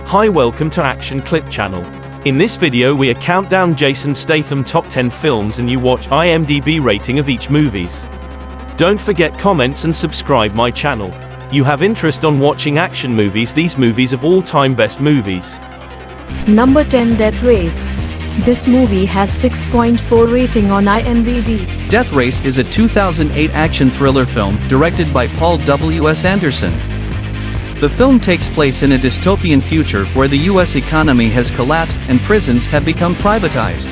Hi, welcome to Action Clip channel. In this video we count down Jason Statham top 10 films and you watch IMDb rating of each movies. Don't forget comments and subscribe my channel. You have interest on watching action movies, these movies of all time best movies. Number 10, Death Race. This movie has 6.4 rating on IMDb. Death Race is a 2008 action thriller film directed by Paul W.S. Anderson. The film takes place in a dystopian future where the U.S. economy has collapsed and prisons have become privatized.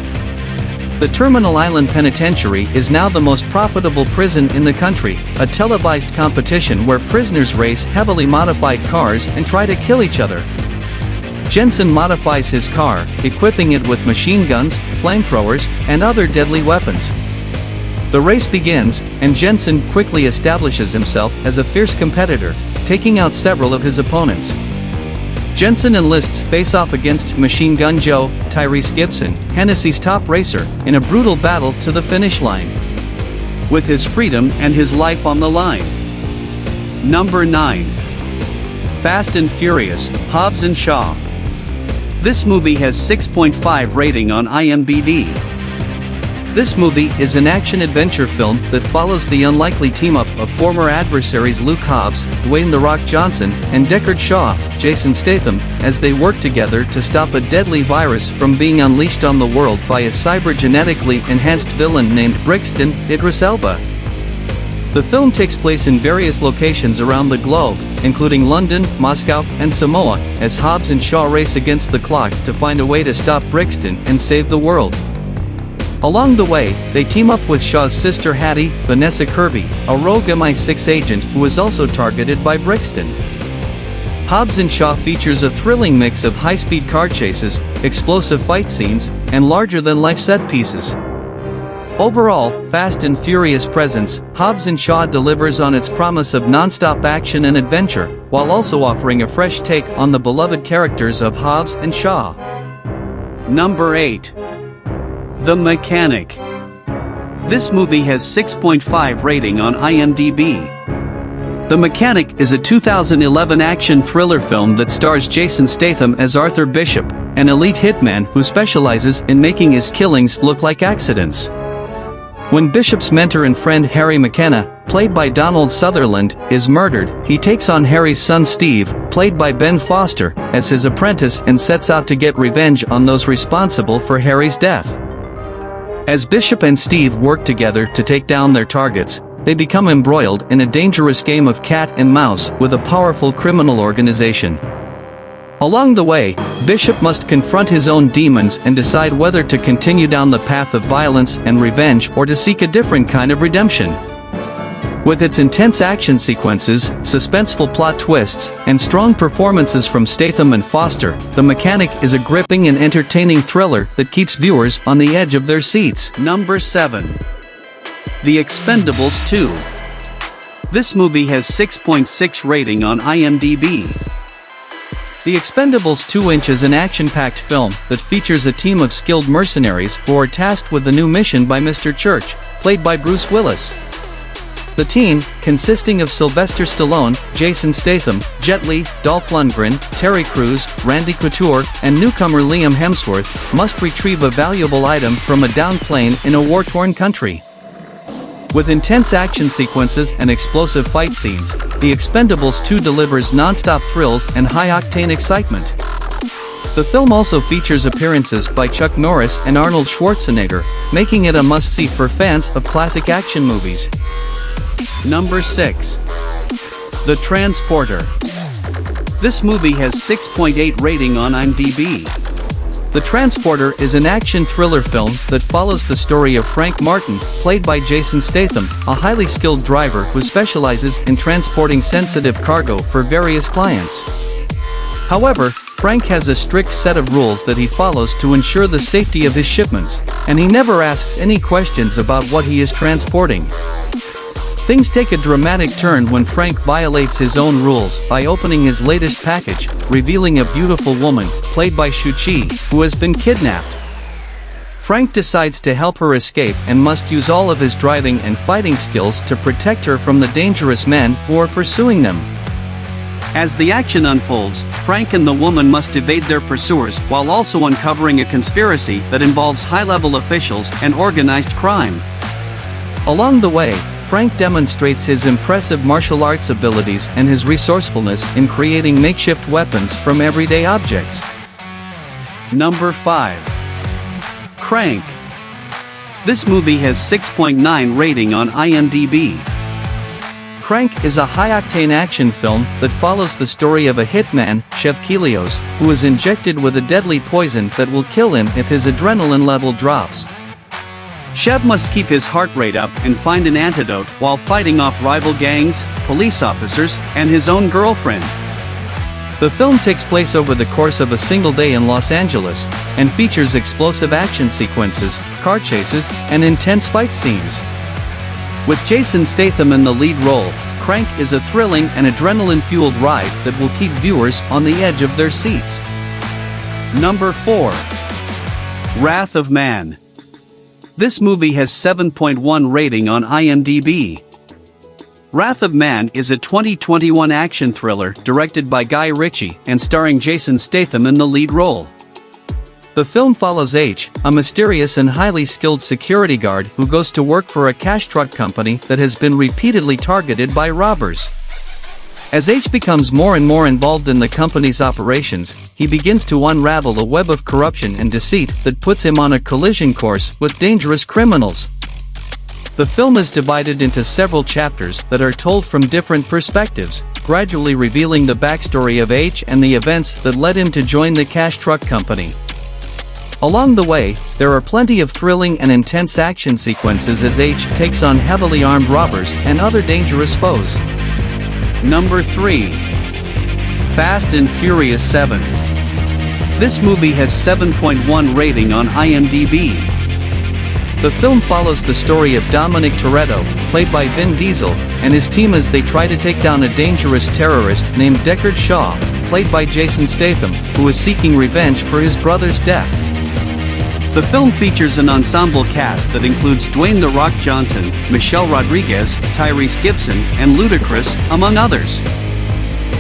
The Terminal Island Penitentiary is now the most profitable prison in the country, a televised competition where prisoners race heavily modified cars and try to kill each other. Jensen modifies his car, equipping it with machine guns, flamethrowers, and other deadly weapons. The race begins, and Jensen quickly establishes himself as a fierce competitor, taking out several of his opponents. Jensen enlists face-off against Machine Gun Joe, Tyrese Gibson, Hennessy's top racer, in a brutal battle to the finish line, with his freedom and his life on the line. Number 9. Fast and Furious, Hobbs and Shaw. This movie has 6.5 rating on IMDb. This movie is an action-adventure film that follows the unlikely team-up of former adversaries Luke Hobbs, Dwayne "The Rock" Johnson, and Deckard Shaw, Jason Statham, as they work together to stop a deadly virus from being unleashed on the world by a cybergenetically enhanced villain named Brixton, Idris Elba. The film takes place in various locations around the globe, including London, Moscow, and Samoa, as Hobbs and Shaw race against the clock to find a way to stop Brixton and save the world. Along the way, they team up with Shaw's sister Hattie, Vanessa Kirby, a rogue MI6 agent who is also targeted by Brixton. Hobbs and Shaw features a thrilling mix of high-speed car chases, explosive fight scenes, and larger-than-life set pieces. Overall, Fast and Furious presents, Hobbs and Shaw delivers on its promise of non-stop action and adventure, while also offering a fresh take on the beloved characters of Hobbs and Shaw. Number 8. The Mechanic. This movie has 6.5 rating on IMDb. The Mechanic is a 2011 action thriller film that stars Jason Statham as Arthur Bishop, an elite hitman who specializes in making his killings look like accidents. When Bishop's mentor and friend Harry McKenna, played by Donald Sutherland, is murdered, he takes on Harry's son Steve, played by Ben Foster, as his apprentice and sets out to get revenge on those responsible for Harry's death. As Bishop and Steve work together to take down their targets, they become embroiled in a dangerous game of cat and mouse with a powerful criminal organization. Along the way, Bishop must confront his own demons and decide whether to continue down the path of violence and revenge or to seek a different kind of redemption. With its intense action sequences, suspenseful plot twists, and strong performances from Statham and Foster, The Mechanic is a gripping and entertaining thriller that keeps viewers on the edge of their seats. Number 7. The Expendables 2. This movie has 6.6 rating on IMDb. The Expendables 2 is an action-packed film that features a team of skilled mercenaries who are tasked with a new mission by Mr. Church, played by Bruce Willis. The team, consisting of Sylvester Stallone, Jason Statham, Jet Li, Dolph Lundgren, Terry Crews, Randy Couture, and newcomer Liam Hemsworth, must retrieve a valuable item from a downed plane in a war-torn country. With intense action sequences and explosive fight scenes, The Expendables 2 delivers non-stop thrills and high-octane excitement. The film also features appearances by Chuck Norris and Arnold Schwarzenegger, making it a must-see for fans of classic action movies. Number 6. The Transporter. This movie has 6.8 rating on IMDb. The Transporter is an action thriller film that follows the story of Frank Martin, played by Jason Statham, a highly skilled driver who specializes in transporting sensitive cargo for various clients. However, Frank has a strict set of rules that he follows to ensure the safety of his shipments, and he never asks any questions about what he is transporting. Things take a dramatic turn when Frank violates his own rules by opening his latest package, revealing a beautiful woman, played by Shu-Chi, who has been kidnapped. Frank decides to help her escape and must use all of his driving and fighting skills to protect her from the dangerous men who are pursuing them. As the action unfolds, Frank and the woman must evade their pursuers while also uncovering a conspiracy that involves high-level officials and organized crime. Along the way, Frank demonstrates his impressive martial arts abilities and his resourcefulness in creating makeshift weapons from everyday objects. Number 5. Crank. This movie has 6.9 rating on IMDb. Crank is a high-octane action film that follows the story of a hitman, Chef Kelios, who is injected with a deadly poison that will kill him if his adrenaline level drops. Chev must keep his heart rate up and find an antidote while fighting off rival gangs, police officers, and his own girlfriend. The film takes place over the course of a single day in Los Angeles, and features explosive action sequences, car chases, and intense fight scenes. With Jason Statham in the lead role, Crank is a thrilling and adrenaline-fueled ride that will keep viewers on the edge of their seats. Number 4. Wrath of Man. This movie has 7.1 rating on IMDb. Wrath of Man is a 2021 action thriller directed by Guy Ritchie and starring Jason Statham in the lead role. The film follows H, a mysterious and highly skilled security guard who goes to work for a cash truck company that has been repeatedly targeted by robbers. As H becomes more and more involved in the company's operations, he begins to unravel a web of corruption and deceit that puts him on a collision course with dangerous criminals. The film is divided into several chapters that are told from different perspectives, gradually revealing the backstory of H and the events that led him to join the cash truck company. Along the way, there are plenty of thrilling and intense action sequences as H takes on heavily armed robbers and other dangerous foes. Number 3. Fast and Furious 7. This movie has 7.1 rating on IMDb. The film follows the story of Dominic Toretto, played by Vin Diesel, and his team as they try to take down a dangerous terrorist named Deckard Shaw, played by Jason Statham, who is seeking revenge for his brother's death. The film features an ensemble cast that includes Dwayne "The Rock" Johnson, Michelle Rodriguez, Tyrese Gibson, and Ludacris, among others.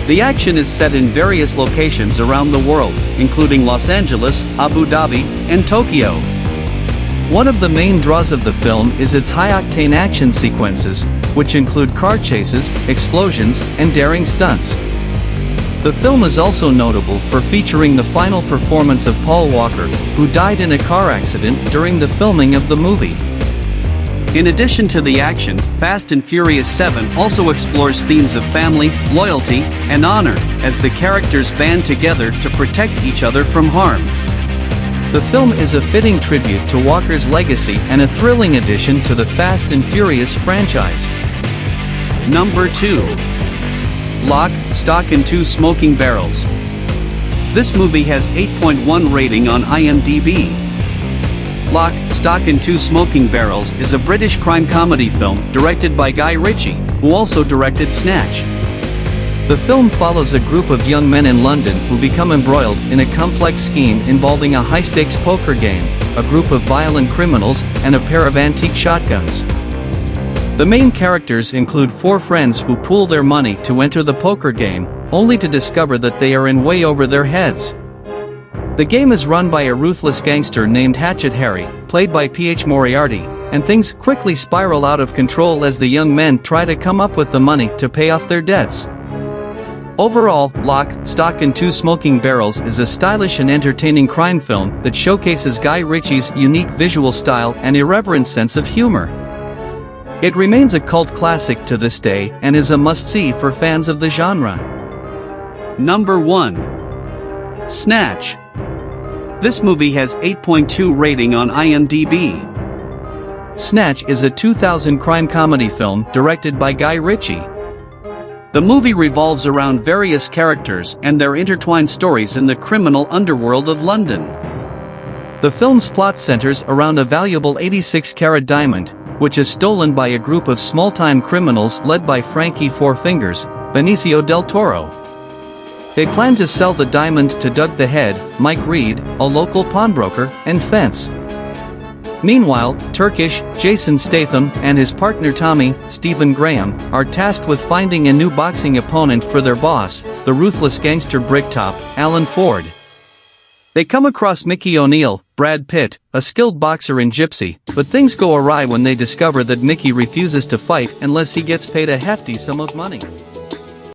The action is set in various locations around the world, including Los Angeles, Abu Dhabi, and Tokyo. One of the main draws of the film is its high-octane action sequences, which include car chases, explosions, and daring stunts. The film is also notable for featuring the final performance of Paul Walker, who died in a car accident during the filming of the movie. In addition to the action, Fast and Furious 7 also explores themes of family, loyalty, and honor, as the characters band together to protect each other from harm. The film is a fitting tribute to Walker's legacy and a thrilling addition to the Fast and Furious franchise. Number 2. Lock, Stock and Two Smoking Barrels. This movie has 8.1 rating on IMDb. Lock, Stock and Two Smoking Barrels is a British crime comedy film directed by Guy Ritchie, who also directed Snatch. The film follows a group of young men in London who become embroiled in a complex scheme involving a high-stakes poker game, a group of violent criminals, and a pair of antique shotguns. The main characters include 4 friends who pool their money to enter the poker game, only to discover that they are in way over their heads. The game is run by a ruthless gangster named Hatchet Harry, played by P.H. Moriarty, and things quickly spiral out of control as the young men try to come up with the money to pay off their debts. Overall, Lock, Stock and Two Smoking Barrels is a stylish and entertaining crime film that showcases Guy Ritchie's unique visual style and irreverent sense of humor. It remains a cult classic to this day and is a must-see for fans of the genre. Number 1. Snatch. This movie has 8.2 rating on IMDb. Snatch is a 2000 crime comedy film directed by Guy Ritchie. The movie revolves around various characters and their intertwined stories in the criminal underworld of London. The film's plot centers around a valuable 86-carat diamond, which is stolen by a group of small-time criminals led by Frankie Four Fingers, Benicio del Toro. They plan to sell the diamond to Doug the Head, Mike Reed, a local pawnbroker, and Fence. Meanwhile, Turkish, Jason Statham, and his partner Tommy, Stephen Graham, are tasked with finding a new boxing opponent for their boss, the ruthless gangster Bricktop, Alan Ford. They come across Mickey O'Neill, Brad Pitt, a skilled boxer in Gypsy, but things go awry when they discover that Mickey refuses to fight unless he gets paid a hefty sum of money.